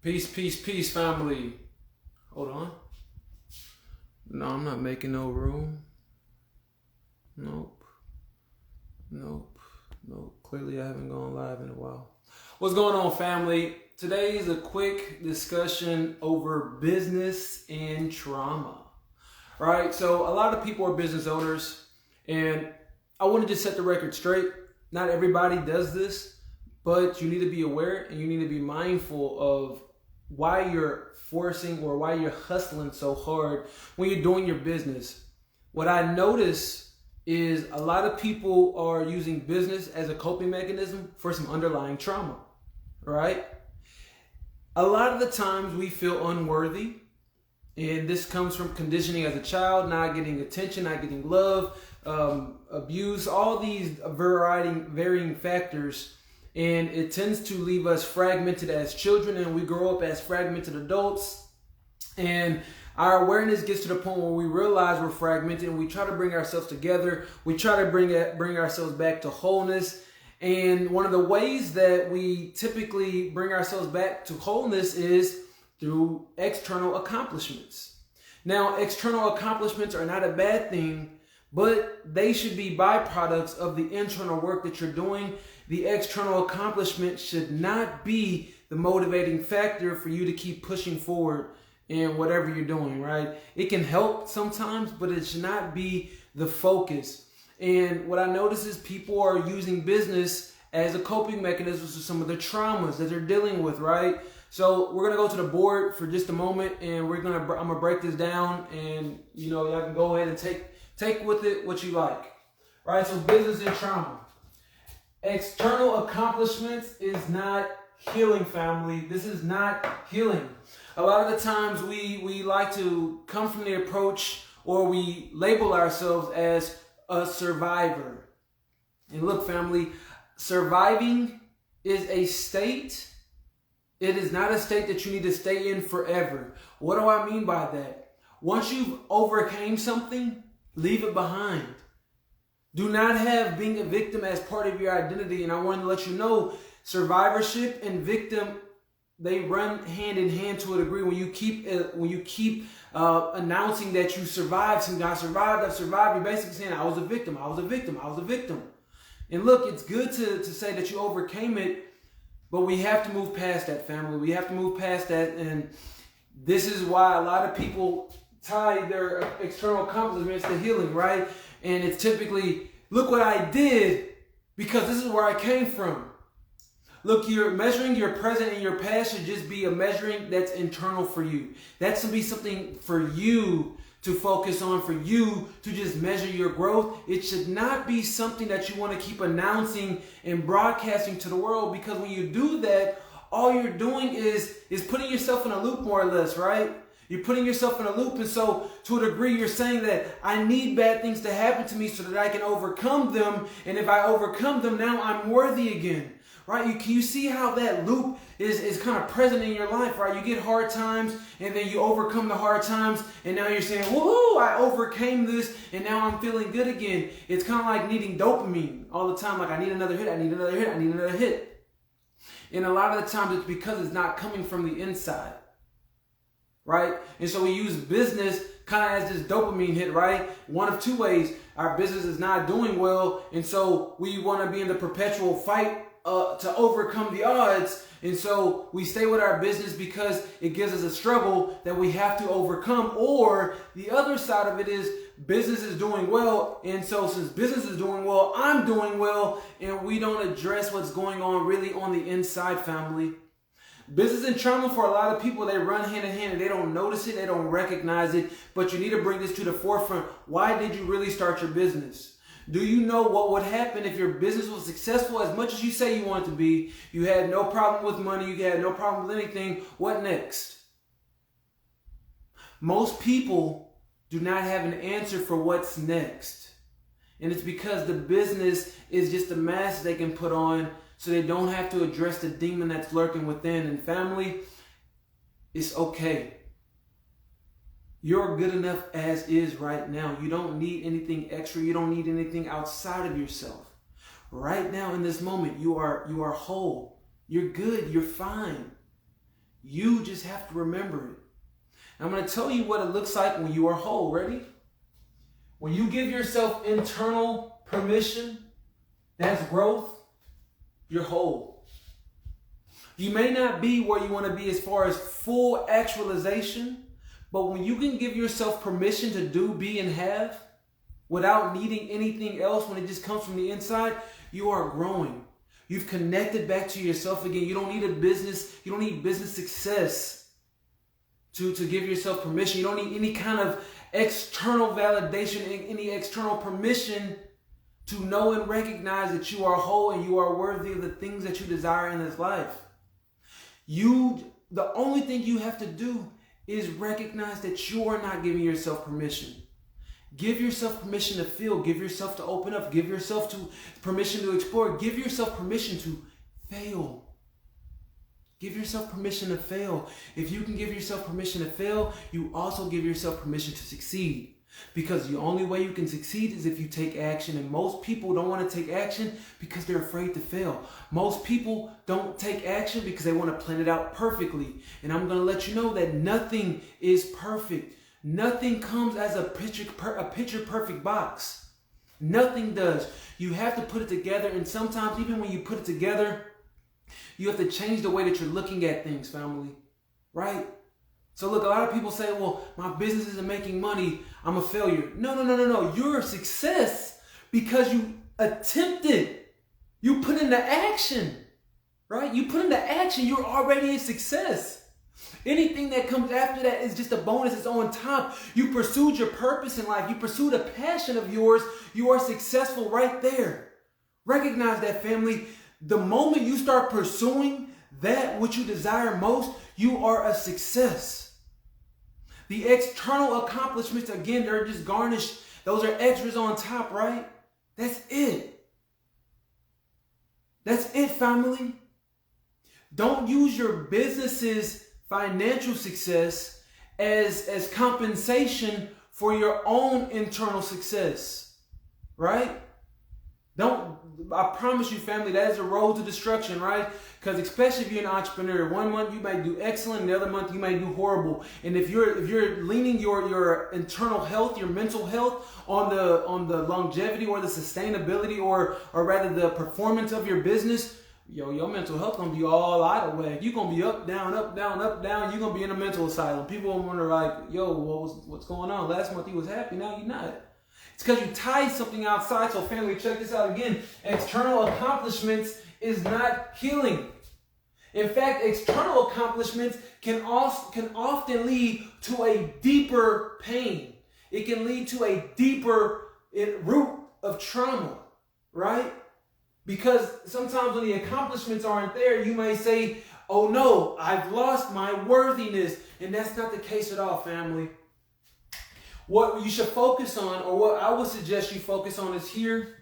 Peace, peace, peace, family. Hold on. No, I'm not making no room. Nope. Clearly I haven't gone live in a while. What's going on, family? Today is a quick discussion over business and trauma. Right? So a lot of people are business owners, and I want to just set the record straight. Not everybody does this, but you need to be aware and you need to be mindful of why you're forcing or why you're hustling so hard when you're doing your business. What I notice is a lot of people are using business as a coping mechanism for some underlying trauma, right? A lot of the times we feel unworthy, and this comes from conditioning as a child, not getting attention, not getting love, abuse, all these varying factors. And it tends to leave us fragmented as children, and we grow up as fragmented adults. And our awareness gets to the point where we realize we're fragmented, and we try to bring ourselves together. We try to bring ourselves back to wholeness. And one of the ways that we typically bring ourselves back to wholeness is through external accomplishments. Now, external accomplishments are not a bad thing, but they should be byproducts of the internal work that you're doing. The external accomplishment should not be the motivating factor for you to keep pushing forward in whatever you're doing, right? It can help sometimes, but it should not be the focus. And what I notice is people are using business as a coping mechanism for some of the traumas that they're dealing with, right? So we're gonna go to the board for just a moment, and I'm gonna break this down, and y'all can go ahead and take with it what you like, right? So business and trauma. External accomplishments is not healing, family. This is not healing. A lot of the times we like to come from the approach, or we label ourselves as a survivor. And look, family, surviving is a state. It is not a state that you need to stay in forever. What do I mean by that? Once you've overcame something, leave it behind. Do not have being a victim as part of your identity. And I want to let you know, survivorship and victim, they run hand in hand to a degree. When you keep announcing that you survived, something, I've survived, you're basically saying, I was a victim. And look, it's good to say that you overcame it, but we have to move past that, family. We have to move past that. And this is why a lot of people tie their external accomplishments to healing, right? And it's typically, look what I did because this is where I came from. Look, you're measuring your present and your past should just be a measuring that's internal for you. That should be something for you to focus on, for you to just measure your growth. It should not be something that you want to keep announcing and broadcasting to the world, because when you do that, all you're doing is putting yourself in a loop, more or less, right? You're putting yourself in a loop, and so to a degree you're saying that I need bad things to happen to me so that I can overcome them, and if I overcome them, now I'm worthy again, right? Can you see how that loop is kind of present in your life, right? You get hard times, and then you overcome the hard times, and now you're saying, woohoo, I overcame this, and now I'm feeling good again. It's kind of like needing dopamine all the time, like I need another hit, I need another hit, I need another hit. And a lot of the times it's because it's not coming from the inside. Right? And so we use business kind of as this dopamine hit, right? One of two ways. Our business is not doing well, and so we want to be in the perpetual fight to overcome the odds. And so we stay with our business because it gives us a struggle that we have to overcome. Or the other side of it is business is doing well, and so since business is doing well, I'm doing well, and we don't address what's going on really on the inside, family. Business and trauma, for a lot of people, they run hand in hand and they don't notice it, they don't recognize it, but you need to bring this to the forefront. Why did you really start your business? Do you know what would happen if your business was successful as much as you say you want it to be? You had no problem with money, you had no problem with anything. What next? Most people do not have an answer for what's next. And it's because the business is just a mask they can put on, so they don't have to address the demon that's lurking within. And family, it's okay. You're good enough as is right now. You don't need anything extra. You don't need anything outside of yourself. Right now in this moment, you are whole. You're good. You're fine. You just have to remember it. And I'm going to tell you what it looks like when you are whole. Ready? When you give yourself internal permission, that's growth, you're whole. You may not be where you want to be as far as full actualization, but when you can give yourself permission to do, be, and have without needing anything else, when it just comes from the inside, you are growing. You've connected back to yourself again. You don't need a business. You don't need business success to give yourself permission. You don't need any kind of external validation, any external permission to know and recognize that you are whole and you are worthy of the things that you desire in this life. The only thing you have to do is recognize that you are not giving yourself permission. Give yourself permission to feel. Give yourself to open up. Give yourself permission to explore. Give yourself permission to fail. Give yourself permission to fail. If you can give yourself permission to fail, you also give yourself permission to succeed. Because the only way you can succeed is if you take action. And most people don't want to take action because they're afraid to fail. Most people don't take action because they want to plan it out perfectly. And I'm going to let you know that nothing is perfect. Nothing comes as a picture perfect box. Nothing does. You have to put it together. And sometimes even when you put it together, you have to change the way that you're looking at things, family. Right? So look, a lot of people say, well, my business isn't making money. I'm a failure. No. You're a success because you attempted. You put into action. Right? You put into action. You're already a success. Anything that comes after that is just a bonus. It's on top. You pursued your purpose in life. You pursued a passion of yours. You are successful right there. Recognize that, family. The moment you start pursuing that which you desire most, you are a success. The external accomplishments, again, they're just garnished. Those are extras on top, right? That's it. That's it, family. Don't use your business's financial success as compensation for your own internal success, right? I promise you, family, that is a road to destruction, right? Because especially if you're an entrepreneur, one month you might do excellent, and the other month you might do horrible. And if you're leaning your internal health, your mental health on the longevity or the sustainability or rather the performance of your business, your mental health gonna be all out of whack. You're gonna be up, down, up, down, up, down. You're gonna be in a mental asylum. People will wonder like, yo, what's going on? Last month you was happy, now you're not. It's because you tied something outside. So family, check this out again. External accomplishments is not healing. In fact, external accomplishments can often lead to a deeper pain. It can lead to a deeper root of trauma, right? Because sometimes when the accomplishments aren't there, you may say, oh no, I've lost my worthiness. And that's not the case at all, family. What you should focus on, or what I would suggest you focus on, is here,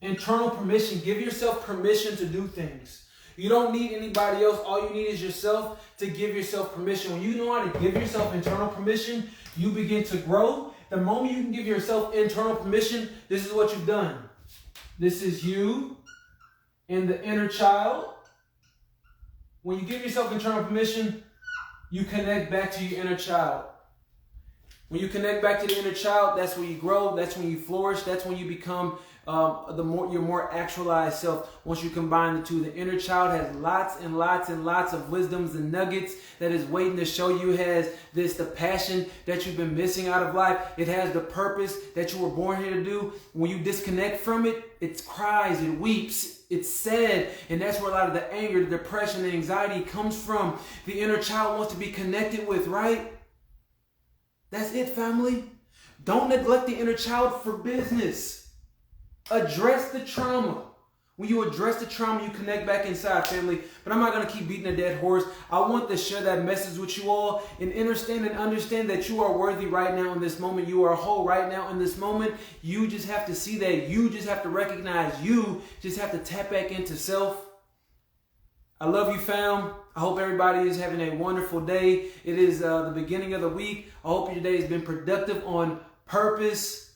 internal permission. Give yourself permission to do things. You don't need anybody else. All you need is yourself to give yourself permission. When you know how to give yourself internal permission, you begin to grow. The moment you can give yourself internal permission, this is what you've done. This is you and the inner child. When you give yourself internal permission, you connect back to your inner child. When you connect back to the inner child, that's when you grow, that's when you flourish, that's when you become your more actualized self. Once you combine the two, the inner child has lots and lots and lots of wisdoms and nuggets that is waiting to show you. It has the passion that you've been missing out of life. It has the purpose that you were born here to do. When you disconnect from it, it cries, it weeps, it's sad, and that's where a lot of the anger, the depression, the anxiety comes from. The inner child wants to be connected with, right? That's it, family. Don't neglect the inner child for business. Address the trauma. When you address the trauma, you connect back inside, family. But I'm not going to keep beating a dead horse. I want to share that message with you all and understand that you are worthy right now in this moment. You are whole right now in this moment. You just have to see that. You just have to recognize. You just have to tap back into self. I love you, fam. I hope everybody is having a wonderful day. It is the beginning of the week. I hope your day has been productive on purpose.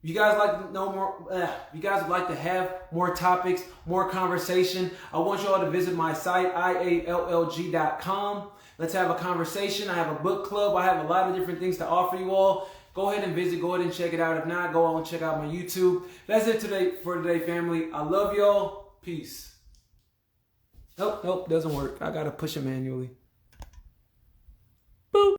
If you guys like to know more, if you guys would like to have more topics, more conversation, I want you all to visit my site, IALLG.com. Let's have a conversation. I have a book club. I have a lot of different things to offer you all. Go ahead and visit. Go ahead and check it out. If not, go on and check out my YouTube. That's it for today, family. I love y'all. Peace. Nope, doesn't work. I got to push it manually.